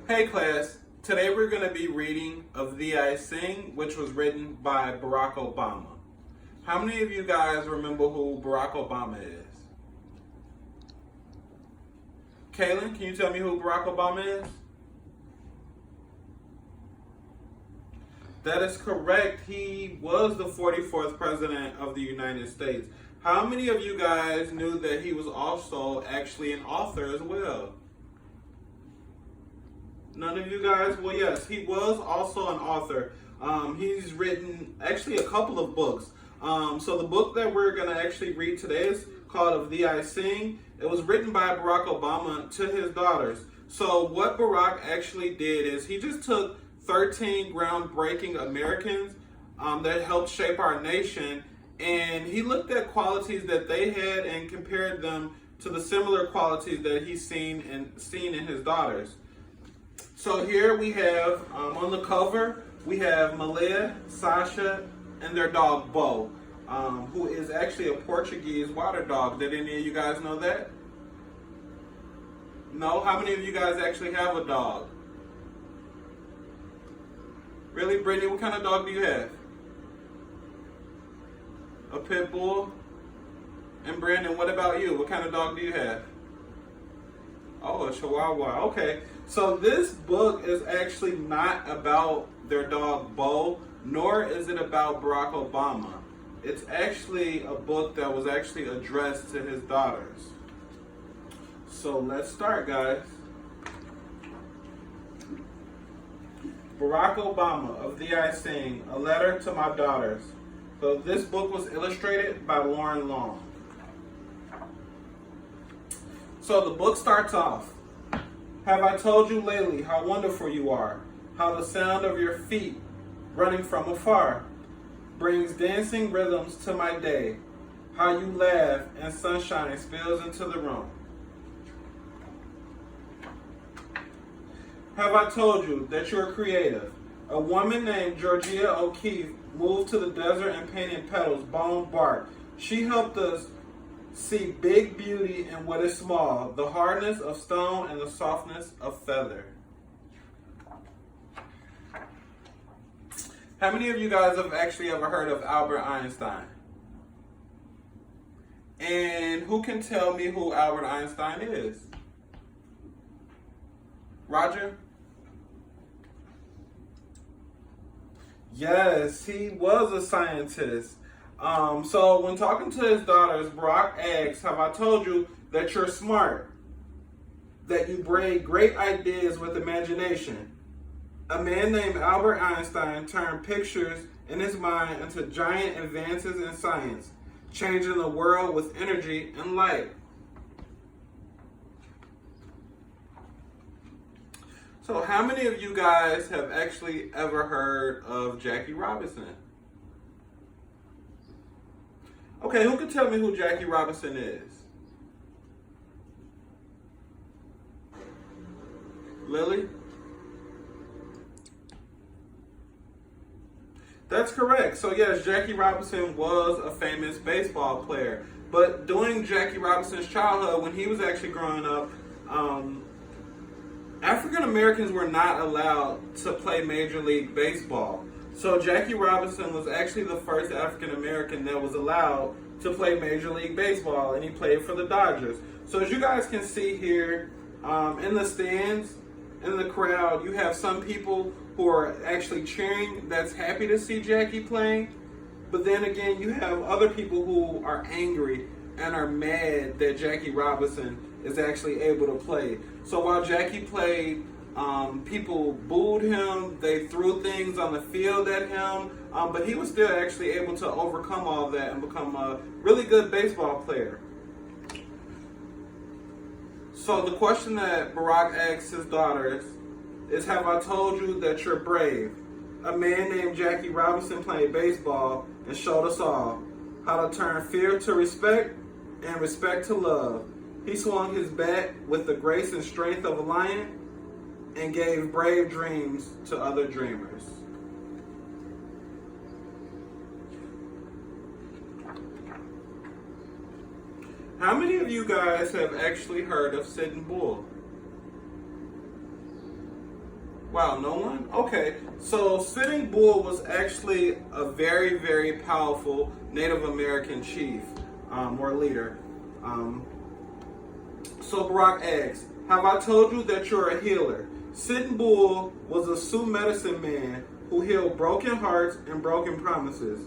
Hey class, today we're going to be reading Of Thee I Sing, which was written by Barack Obama. How many of you guys remember who Barack Obama is? Kaylin, can you tell me who Barack Obama is? That is correct. He was the 44th president of the United States. How many of you guys knew that he was also actually an author as well? None of you guys? Well, yes, he was also an author. He's written actually a couple of books. So the book that we're going to actually read today is called Of Thee I Sing. It was written by Barack Obama to his daughters. So what Barack actually did is he just took 13 groundbreaking Americans that helped shape our nation, and he looked at qualities that they had and compared them to the similar qualities that he's seen in his daughters. So here we have, on the cover, we have Malia, Sasha, and their dog Bo, who is actually a Portuguese water dog. Did any of you guys know that? No? How many of you guys actually have a dog? Really, Brittany, what kind of dog do you have? A pit bull? And Brandon, what about you? What kind of dog do you have? Oh, a Chihuahua. Okay. So this book is actually not about their dog Bo, nor is it about Barack Obama. It's actually a book that was actually addressed to his daughters. So let's start, guys. Barack Obama, Of Thee I Sing, a letter to my daughters. So this book was illustrated by Lauren Long. So the book starts off. Have I told you lately how wonderful you are, how the sound of your feet running from afar brings dancing rhythms to my day, how you laugh and sunshine spills into the room. Have I told you that you're creative? A woman named Georgia O'Keeffe moved to the desert and painted petals, bone bark. She helped us see big beauty in what is small, the hardness of stone and the softness of feather. How many of you guys have actually ever heard of Albert Einstein? And who can tell me who Albert Einstein is? Roger? Yes, he was a scientist. So when talking to his daughters, Barack asks, have I told you that you're smart? That you braid great ideas with imagination? A man named Albert Einstein turned pictures in his mind into giant advances in science, changing the world with energy and light. So how many of you guys have actually ever heard of Jackie Robinson? Okay, who can tell me who Jackie Robinson is? Lily? That's correct. So yes, Jackie Robinson was a famous baseball player. But during Jackie Robinson's childhood, when he was actually growing up, African Americans were not allowed to play Major League Baseball. So Jackie Robinson was actually the first African American that was allowed to play Major League Baseball, and he played for the Dodgers. So as you guys can see here, in the stands, in the crowd, you have some people who are actually cheering, that's happy to see Jackie playing. But then again, you have other people who are angry and are mad that Jackie Robinson is actually able to play. So while Jackie played, people booed him, they threw things on the field at him, but he was still actually able to overcome all that and become a really good baseball player. So the question that Barack asks his daughters is, have I told you that you're brave? A man named Jackie Robinson played baseball and showed us all how to turn fear to respect and respect to love. He swung his bat with the grace and strength of a lion and gave brave dreams to other dreamers. How many of you guys have actually heard of Sitting Bull? Wow, no one? Okay. So Sitting Bull was actually a very, very powerful Native American chief or leader. Um, so Barack asks, have I told you that you're a healer? Sitting Bull was a Sioux medicine man who healed broken hearts and broken promises.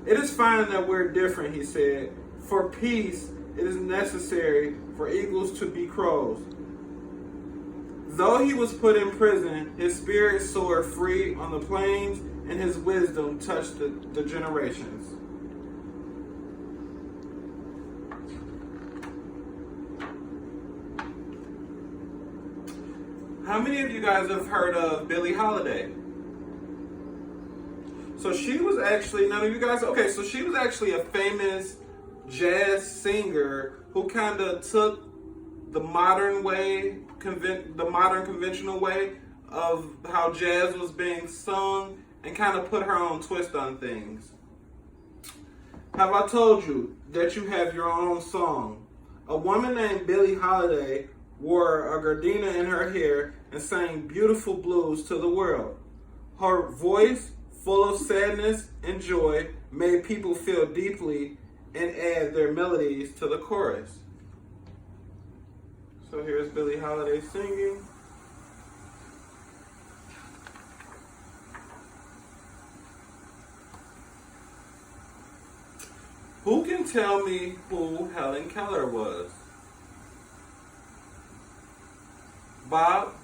It is fine that we're different, he said. For peace, it is necessary for eagles to be crows. Though he was put in prison, his spirit soared free on the plains, and his wisdom touched the generations. How many of you guys have heard of Billie Holiday? So she was actually, none of you guys, okay, so she was actually a famous jazz singer who kind of took the modern way, the modern conventional way of how jazz was being sung and kind of put her own twist on things. Have I told you that you have your own song? A woman named Billie Holiday wore a gardenia in her hair and sang beautiful blues to the world. Her voice, full of sadness and joy, made people feel deeply and add their melodies to the chorus. So here's Billie Holiday singing. Who can tell me who Helen Keller was? Bob?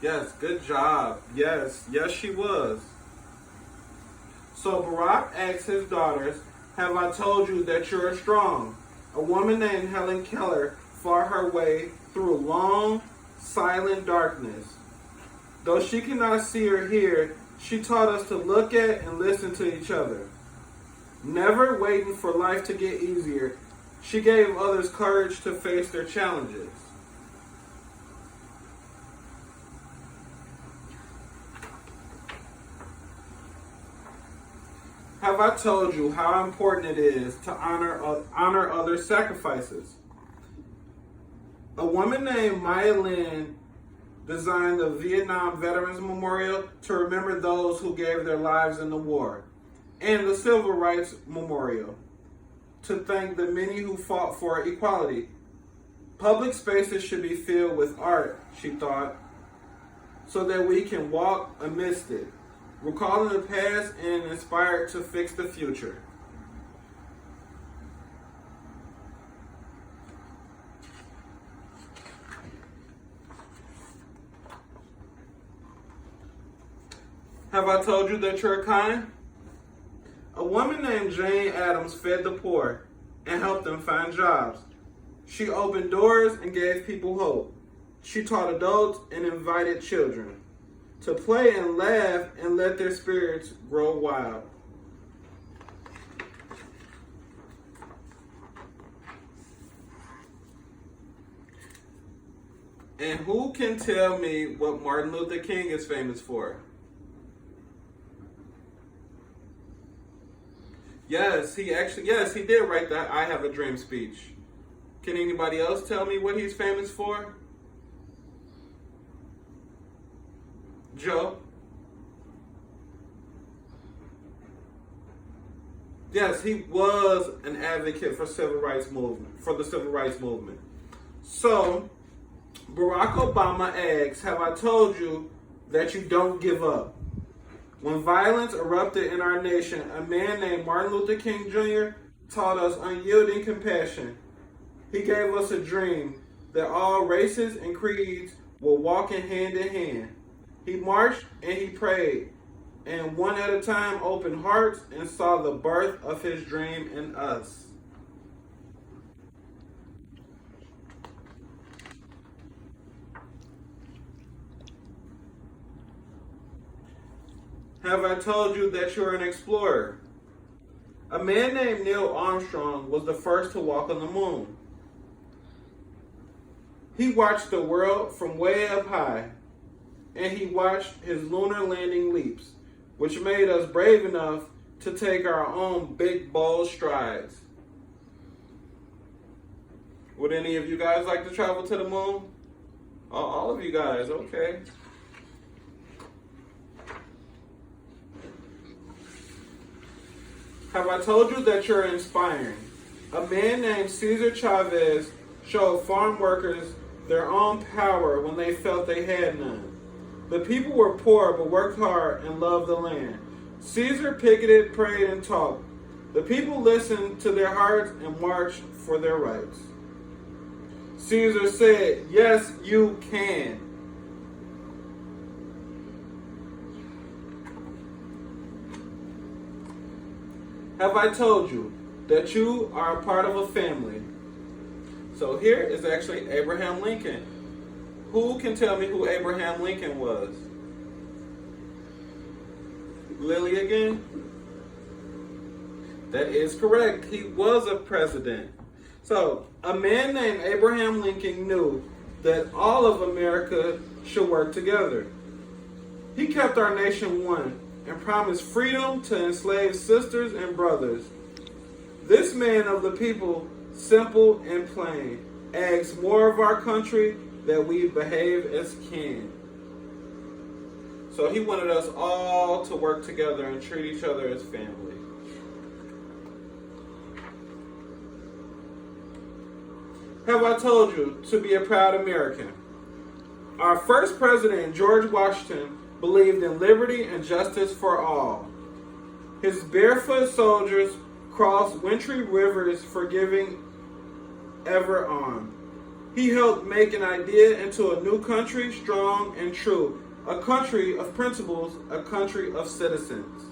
Yes, good job. Yes, she was. So Barack asked his daughters, have I told you that you're strong? A woman named Helen Keller fought her way through long, silent darkness. Though she cannot see or hear, she taught us to look at and listen to each other. Never waiting for life to get easier, she gave others courage to face their challenges. Have I told you how important it is to honor others' sacrifices? A woman named Maya Lin designed the Vietnam Veterans Memorial to remember those who gave their lives in the war, and the Civil Rights Memorial to thank the many who fought for equality. Public spaces should be filled with art, she thought, so that we can walk amidst it, recalling the past and inspired to fix the future. Have I told you that you're kind? A woman named Jane Addams fed the poor and helped them find jobs. She opened doors and gave people hope. She taught adults and invited children to play and laugh and let their spirits grow wild. And who can tell me what Martin Luther King is famous for? Yes, he did write that I Have a Dream speech. Can anybody else tell me what he's famous for? Joe? Yes, he was an advocate for the civil rights movement. So, Barack Obama asks, have I told you that you don't give up? When violence erupted in our nation, a man named Martin Luther King Jr. taught us unyielding compassion. He gave us a dream that all races and creeds were walking hand in hand. He marched and he prayed, and one at a time opened hearts and saw the birth of his dream in us. Have I told you that you're an explorer? A man named Neil Armstrong was the first to walk on the moon. He watched the world from way up high, and he watched his lunar landing leaps, which made us brave enough to take our own big, bold strides. Would any of you guys like to travel to the moon? All of you guys, okay. Have I told you that you're inspiring? A man named Cesar Chavez showed farm workers their own power when they felt they had none. The people were poor but worked hard and loved the land. Caesar picketed, prayed, and talked. The people listened to their hearts and marched for their rights. Caesar said, "Yes, you can." Have I told you that you are a part of a family? So here is actually Abraham Lincoln. Who can tell me who Abraham Lincoln was? Lily again? That is correct. He was a president. So, a man named Abraham Lincoln knew that all of America should work together. He kept our nation one and promised freedom to enslaved sisters and brothers. This man of the people, simple and plain, asks more of our country that we behave as kin. So he wanted us all to work together and treat each other as family. Have I told you to be a proud American? Our first president, George Washington, believed in liberty and justice for all. His barefoot soldiers crossed wintry rivers, forgiving ever armed. He helped make an idea into a new country, strong and true, a country of principles, a country of citizens.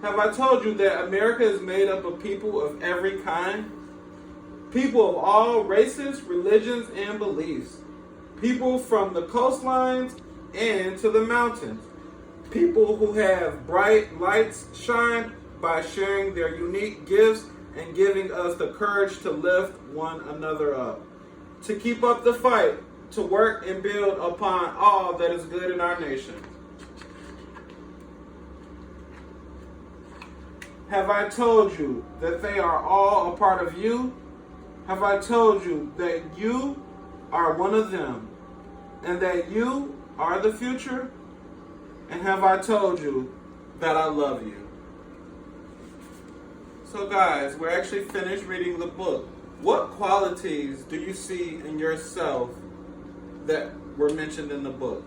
Have I told you that America is made up of people of every kind? People of all races, religions, and beliefs. People from the coastlines and to the mountains. People who have bright lights shine by sharing their unique gifts and giving us the courage to lift one another up. To keep up the fight, to work and build upon all that is good in our nation. Have I told you that they are all a part of you? Have I told you that you are one of them and that you are the future? And have I told you that I love you? So guys, we're actually finished reading the book. What qualities do you see in yourself that were mentioned in the book?